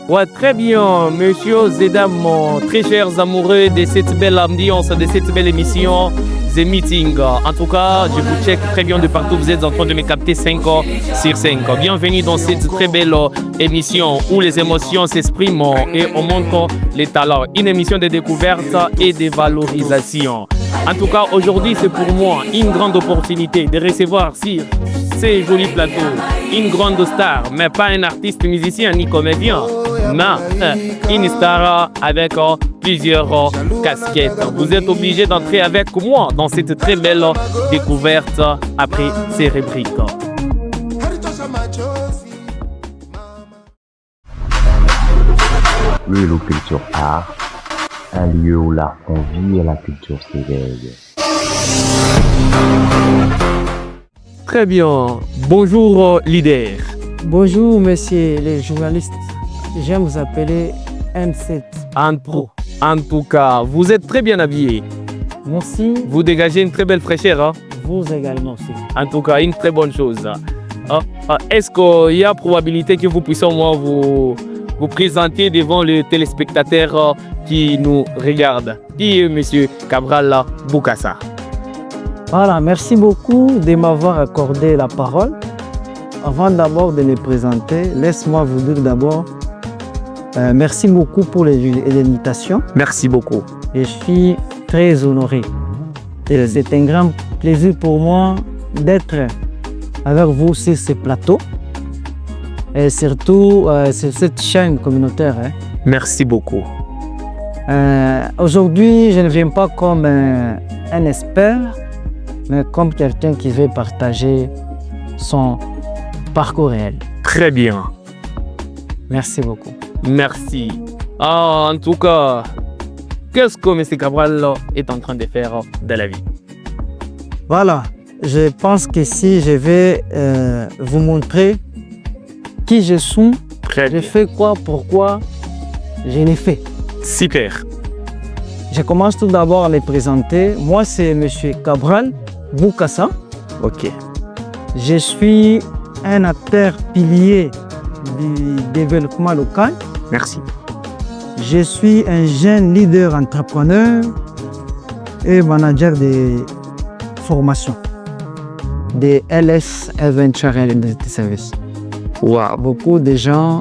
Ouais, très bien, messieurs et dames, très chers amoureux de cette belle ambiance, de cette belle émission, The Meeting. En tout cas, je vous check très bien de partout, vous êtes en train de me capter 5 sur 5. Bienvenue dans cette très belle émission où les émotions s'expriment et on montre les talents. Une émission de découverte et de valorisation. En tout cas, aujourd'hui, c'est pour moi une grande opportunité de recevoir sur ces jolis plateaux une grande star, mais pas un artiste musicien ni comédien, mais une star avec plusieurs casquettes. Vous êtes obligé d'entrer avec moi dans cette très belle découverte après ces rubriques. Lulu Culture Art, un lieu où l'art convie et la culture s'éveille. Très bien. Bonjour, leader. Bonjour, messieurs les journalistes. J'aime vous appeler N7. En tout cas, vous êtes très bien habillé. Merci. Vous dégagez une très belle fraîcheur. Hein? Vous également aussi. En tout cas, une très bonne chose. Est-ce qu'il y a probabilité que vous puissiez moi vous présenter devant les téléspectateurs qui nous regardent? Qui est Monsieur Cabral Bokassa? Voilà, merci beaucoup de m'avoir accordé la parole. Avant d'abord de me présenter, laisse-moi vous dire d'abord merci beaucoup pour l'invitation. Merci beaucoup. Je suis très honoré. Et c'est un grand plaisir pour moi d'être avec vous sur ce plateau et surtout sur cette chaîne communautaire. Merci beaucoup. Aujourd'hui, je ne viens pas comme un expert, mais comme quelqu'un qui veut partager son parcours réel. Très bien. Merci beaucoup. Merci. En tout cas, qu'est-ce que M. Cabral est en train de faire de la vie? Voilà, je pense que si je vais vous montrer qui je suis, je fais quoi, pourquoi je l'ai fait. Super. Je commence tout d'abord à me présenter. Moi, c'est M. Cabral Bokassa. Ok. Je suis un acteur pilier du développement local. Merci. Je suis un jeune leader entrepreneur et manager de formation de LS Adventure Identity Service. Wow. Beaucoup de gens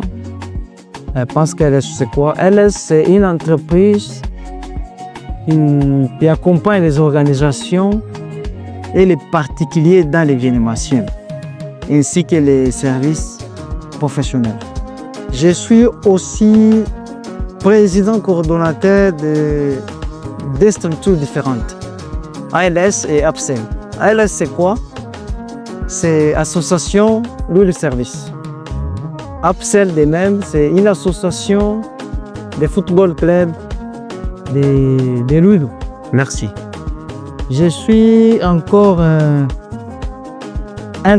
pensent que LS c'est quoi? LS c'est une entreprise qui accompagne les organisations et les particuliers dans l'événementiel, ainsi que les services professionnels. Je suis aussi président coordonnateur de deux structures différentes, ALS et APSEL. ALS c'est quoi? C'est Association Louis Service. APSEL de même, c'est une association de football club de Louis. Merci. Je suis encore un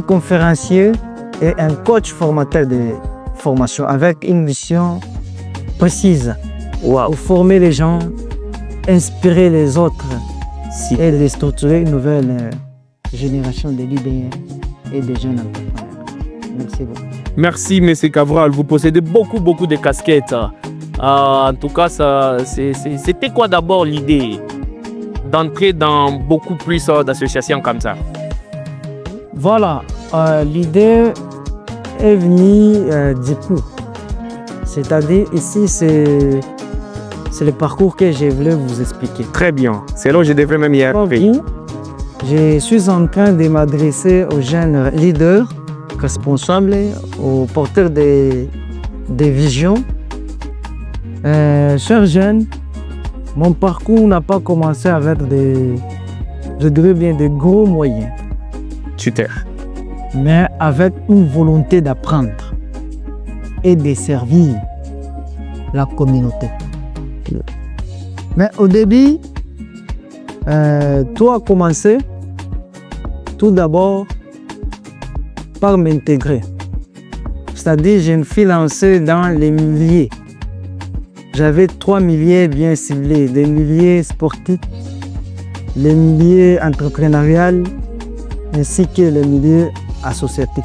conférencier et un coach formateur de formation avec une mission précise. Wow. Pour former les gens, inspirer les autres et de structurer une nouvelle génération de leaders et de jeunes entrepreneurs. Merci beaucoup. Merci, M. Cabral. Vous possédez beaucoup de casquettes. En tout cas, c'était quoi d'abord l'idée d'entrer dans beaucoup plus d'associations comme ça? Voilà, l'idée est venue du coup. C'est-à-dire ici, c'est le parcours que je voulais vous expliquer. Très bien, c'est là où je devrais même y arriver. Je suis en train de m'adresser aux jeunes leaders, responsables, aux porteurs de visions. Chers jeunes, mon parcours n'a pas commencé avec des gros moyens. Super. Mais avec une volonté d'apprendre et de servir la communauté. Mais au début, tout a commencé tout d'abord par m'intégrer. C'est-à-dire, je me suis lancé dans les milieux. J'avais 3 milieux bien ciblés, des milieux sportifs, les milieux entrepreneurial ainsi que les milieux associatifs.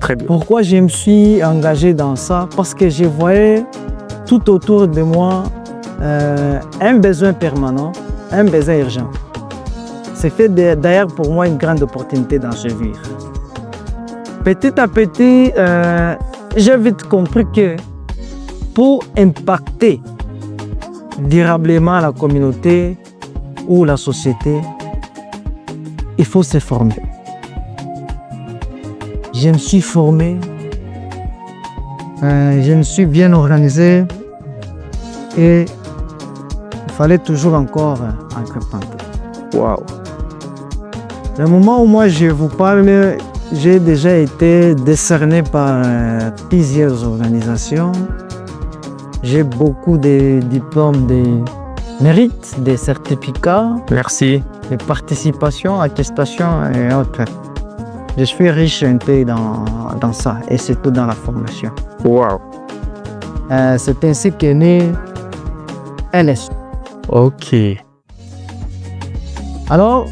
Très bien. Pourquoi je me suis engagé dans ça? Parce que je voyais tout autour de moi un besoin permanent, un besoin urgent. C'est fait d'ailleurs pour moi une grande opportunité d'en servir. Petit à petit, j'ai vite compris que pour impacter durablement la communauté ou la société, il faut se former. Je me suis formé, je me suis bien organisé et il fallait toujours encore entreprendre. Wow. Le moment où moi je vous parle, j'ai déjà été décerné par plusieurs organisations. J'ai beaucoup de diplômes de mérite, des certificats, Merci. de participation, attestations et autres. Je suis riche un peu dans ça et surtout dans la formation. Wow. C'est ainsi qu'est né LS. Ok. Alors,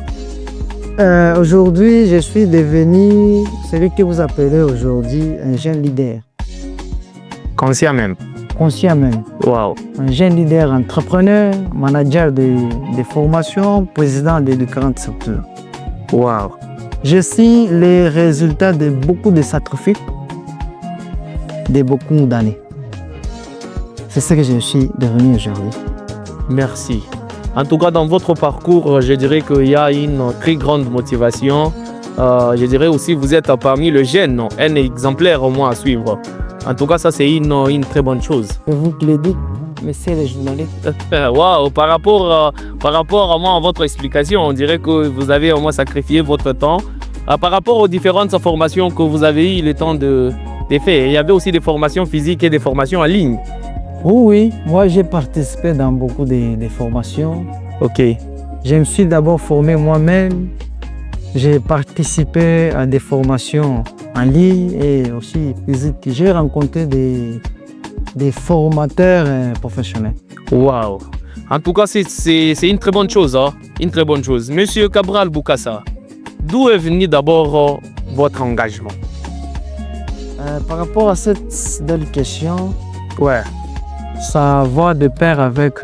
aujourd'hui, je suis devenu celui que vous appelez aujourd'hui un jeune leader, Conscient même. conscient même. Wow. Un jeune leader entrepreneur, manager de formation, président des différentes structures. Wow. Je suis les résultats de beaucoup de sacrifices, de beaucoup d'années. C'est ce que je suis devenu aujourd'hui. Merci. En tout cas, dans votre parcours, je dirais qu'il y a une très grande motivation. Je dirais aussi que vous êtes parmi les jeunes, un exemplaire au moins à suivre. En tout cas, ça c'est une très bonne chose. C'est vous qui le dites, monsieur le journaliste. Wow, par rapport à moi, à votre explication, on dirait que vous avez au moins sacrifié votre temps. Par rapport aux différentes formations que vous avez eu le temps de faire, il y avait aussi des formations physiques et des formations en ligne. Oui, moi j'ai participé dans beaucoup de formations. Ok. Je me suis d'abord formé moi-même. J'ai participé à des formations en ligne et aussi physiques. J'ai rencontré des formateurs professionnels. Wow. En tout cas, c'est une très bonne chose. Hein? Une très bonne chose. Monsieur Cabral Boukassa, d'où est venu d'abord votre engagement? Par rapport à cette belle question, Ouais. ça va de pair avec,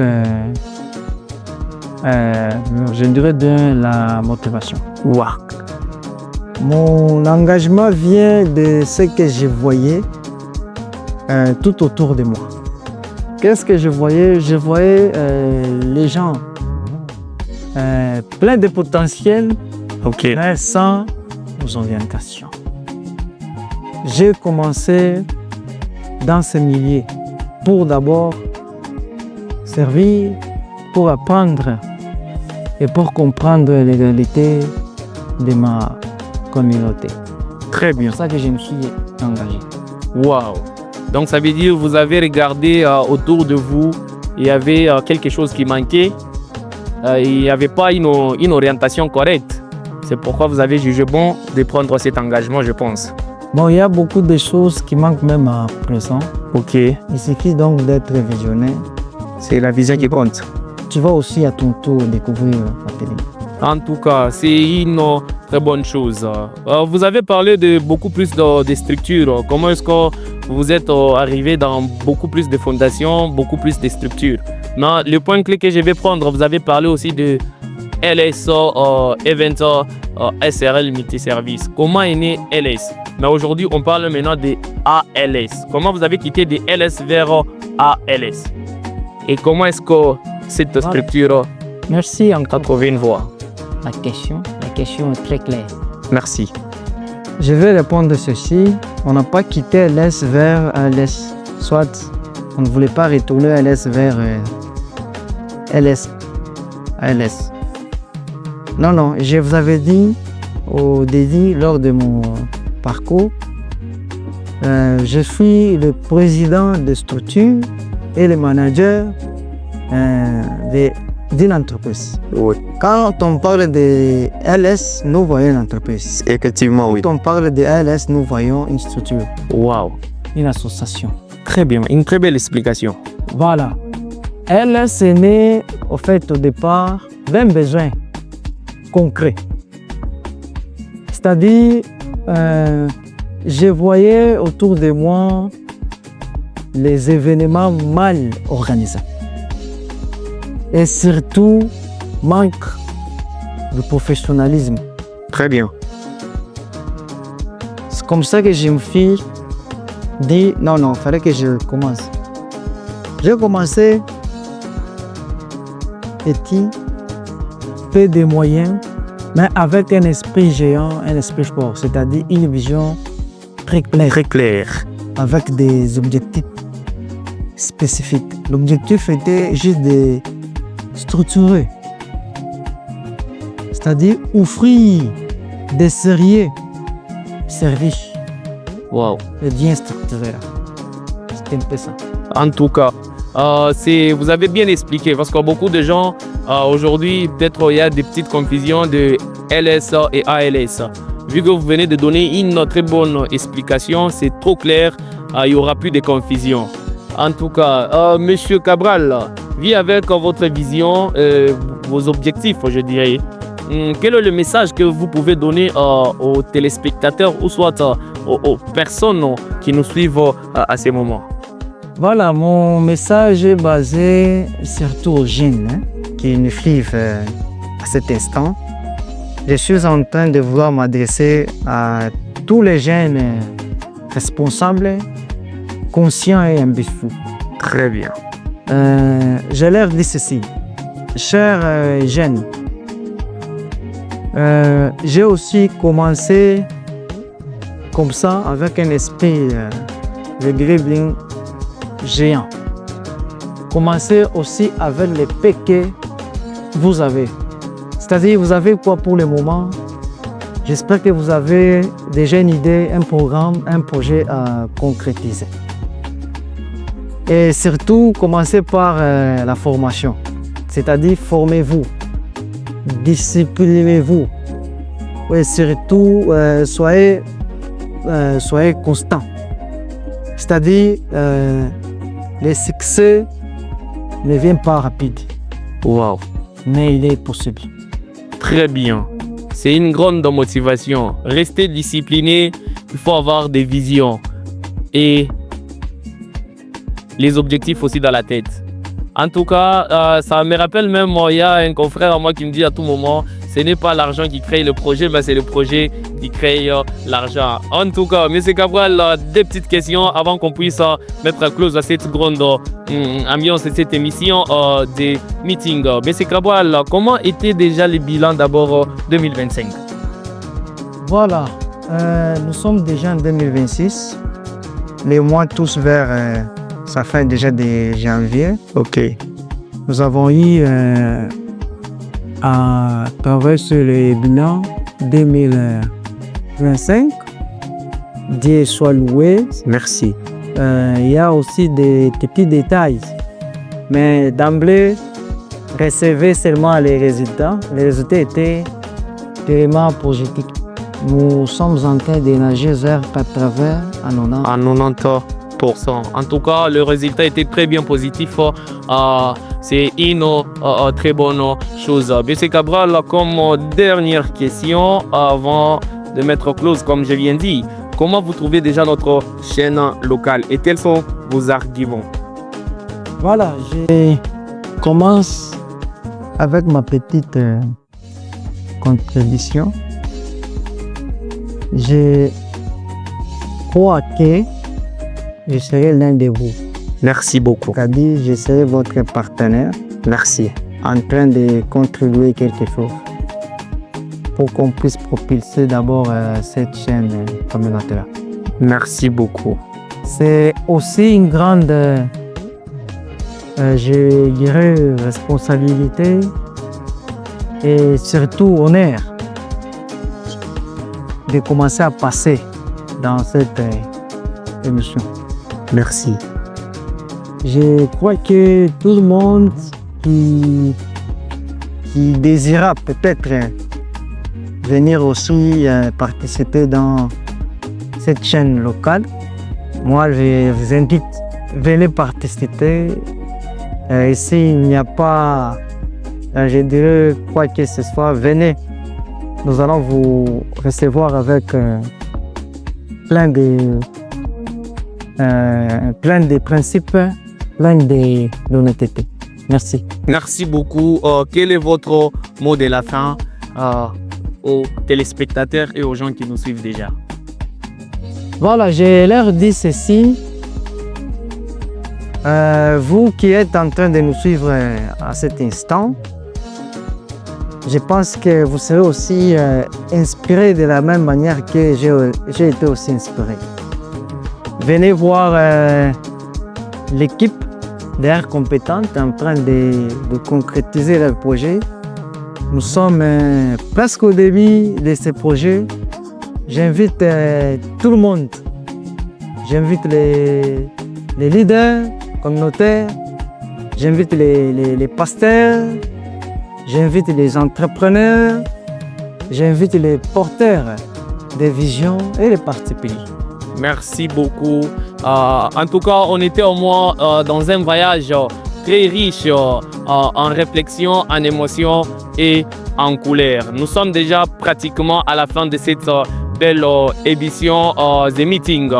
je dirais, la motivation. Wow. Mon engagement vient de ce que je voyais tout autour de moi. Qu'est-ce que je voyais? Je voyais les gens pleins de potentiel, Ok. mais sans orientation. J'ai commencé dans ce milieu pour d'abord servir, pour apprendre et pour comprendre les réalités de ma communauté. Très bien. C'est pour ça que je me suis engagé. Wow. Donc ça veut dire que vous avez regardé autour de vous, il y avait quelque chose qui manquait, il n'y avait pas une orientation correcte. C'est pourquoi vous avez jugé bon de prendre cet engagement, je pense. Bon, il y a beaucoup de choses qui manquent même à présent. Ok. Il suffit donc d'être visionnaire. C'est la vision qui compte. Tu vas aussi à ton tour découvrir la télé. En tout cas, c'est une très bonne chose. Vous avez parlé de beaucoup plus de structures. Comment est-ce que vous êtes arrivé dans beaucoup plus de fondations, beaucoup plus de structures? Mais le point clé que je vais prendre, vous avez parlé aussi de LS Event SRL Multiservice. Comment est né LS? Mais aujourd'hui, on parle maintenant de ALS. Comment vous avez quitté de LS vers ALS? Et comment est-ce que cette structure Merci a encore. trouvé une voie? La question est très claire. Merci. Je vais répondre ceci. On n'a pas quitté LS vers LS. Soit on ne voulait pas retourner LS vers LS. ALS. Non, je vous avais dit au début, lors de mon parcours, je suis le président de structure et le manager d'une entreprise. Oui, Quand on parle de LS, nous voyons une entreprise. effectivement, oui. Quand on parle de LS, nous voyons une structure, Wow. une association. Très bien. Une très belle explication. Voilà. LS est né, au départ, d'un besoin concret. C'est-à-dire, je voyais autour de moi les événements mal organisés. Et surtout, manque de professionnalisme. Très bien. C'est comme ça que je me suis dit, non, il fallait que je commence. J'ai commencé petit, peu de moyens, mais avec un esprit géant, un esprit fort, c'est-à-dire une vision très claire. Très clair. Avec des objectifs spécifiques. L'objectif était juste de structurer, c'est-à-dire offrir des sérieux services Wow. et bien structurés. C'était un peu ça. En tout cas, vous avez bien expliqué parce que beaucoup de gens aujourd'hui, peut-être il y a des petites confusions de LSA et ALS. Vu que vous venez de donner une très bonne explication, c'est trop clair, il n'y aura plus de confusion. En tout cas, Monsieur Cabral, vu avec votre vision, vos objectifs, je dirais, quel est le message que vous pouvez donner aux téléspectateurs ou soit aux personnes qui nous suivent à ces moments? Voilà, mon message est basé surtout aux jeunes qui nous suivent à cet instant. Je suis en train de vouloir m'adresser à tous les jeunes responsables, conscients et ambitieux. Très bien. Je leur dis ceci. Chers jeunes, j'ai aussi commencé comme ça avec un esprit de dribbling géant. Commencez aussi avec les paix que vous avez. C'est-à-dire, vous avez quoi pour le moment? J'espère que vous avez déjà une idée, un programme, un projet à concrétiser. Et surtout, commencez par la formation. C'est-à-dire, formez-vous, disciplinez-vous. Et surtout, soyez constant. C'est-à-dire, le succès ne vient pas rapide. Wow. Mais il est possible. Très bien. C'est une grande motivation. Restez discipliné, il faut avoir des visions et les objectifs aussi dans la tête. En tout cas, ça me rappelle même, il y a un confrère à moi qui me dit à tout moment, ce n'est pas l'argent qui crée le projet, mais c'est le projet qui crée l'argent. En tout cas, M. Cabral, des petites questions avant qu'on puisse mettre close à cette grande ambiance de cette émission des meetings. M. Cabral, comment était déjà le bilan d'abord 2025? Voilà, nous sommes déjà en 2026. Les mois tous vers sa fin déjà de janvier. Ok. Nous avons eu à travers le bilan 2025. Dieu soit loué. Merci. Il y a aussi des petits détails. Mais d'emblée, recevez seulement les résultats. Les résultats étaient vraiment positifs. Nous sommes en train de nager vers 80 à 90. À 90%. En tout cas, le résultat était très bien positif. C'est une très bonne chose. M. Cabral, comme dernière question, avant de mettre close, comme je viens de dire, comment vous trouvez déjà notre chaîne locale et quels sont vos arguments? Voilà, je commence avec ma petite contribution. Je crois que je serai l'un de vous. Merci beaucoup. C'est-à-dire, je serai votre partenaire. Merci. En train de contribuer quelque chose pour qu'on puisse propulser d'abord cette chaîne communautaire. Merci beaucoup. C'est aussi une grande, je dirais, responsabilité et surtout honneur de commencer à passer dans cette émission. Merci. Je crois que tout le monde qui désira peut-être venir aussi participer dans cette chaîne locale, moi je vous invite, venez participer. Ici, il n'y a pas, je dirais, quoi que ce soit, venez. Nous allons vous recevoir avec plein de principes, plein d'honnêteté. Merci. Merci beaucoup. Quel est votre mot de la fin aux téléspectateurs et aux gens qui nous suivent déjà? Voilà, je leur dis ceci. Vous qui êtes en train de nous suivre à cet instant, je pense que vous serez aussi inspirés de la même manière que j'ai été aussi inspiré. Venez voir l'équipe d'Air Compétente en train de concrétiser leur projet. Nous sommes presque au début de ce projet. J'invite tout le monde. J'invite les leaders communautaires, j'invite les pasteurs, j'invite les entrepreneurs, j'invite les porteurs des visions et les particuliers. Merci beaucoup. En tout cas, on était au moins dans un voyage très riche en réflexion, en émotions et en couleurs. Nous sommes déjà pratiquement à la fin de cette belle édition des meetings.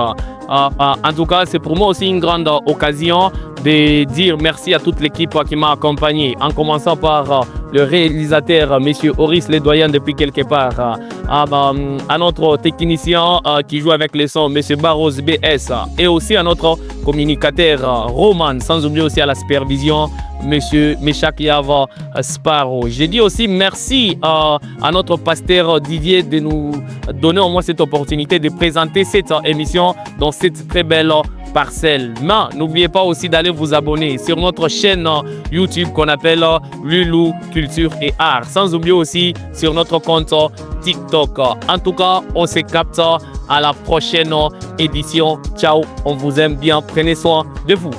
En tout cas, c'est pour moi aussi une grande occasion de dire merci à toute l'équipe qui m'a accompagné, en commençant par le réalisateur, M. Horis Ledoyen depuis quelque part, à notre technicien qui joue avec les sons, M. Barros BS, et aussi à notre communicateur Roman, sans oublier aussi à la supervision, M. Meshak Yava Sparrow. J'ai dit aussi merci à notre pasteur Didier de nous donner au moins cette opportunité de présenter cette émission dans cette très belle parcelle. Mais n'oubliez pas aussi d'aller vous abonner sur notre chaîne YouTube qu'on appelle Lulu Culture et Art. Sans oublier aussi sur notre compte TikTok. En tout cas, on se capte à la prochaine édition. Ciao, on vous aime bien. Prenez soin de vous.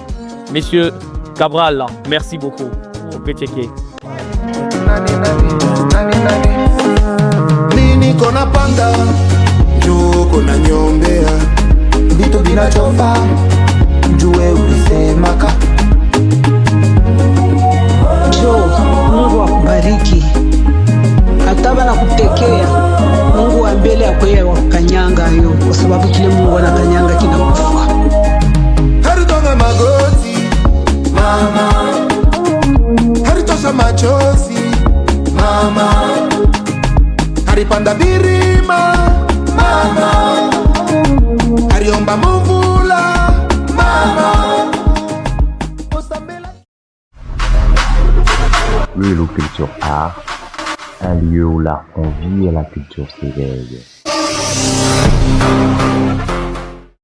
Monsieur Cabral, merci beaucoup. On peut checker. Nini kona panda, juu kona nyombea, vitu vinachofaa, jue ulisemaka. Jo, Mungu akubariki. Hata bana kutekea, Mungu wa mbele akweye wakanyanga yo, kwa sababu kile Mungu anakanyanga kinakufa. Haritonga magoti, mama. Haritosha machozi, mama. Haripanda birima, mama. Hariomba mvula, mama. Lulu Culture Art, un lieu où l'art convie et la culture s'éveille.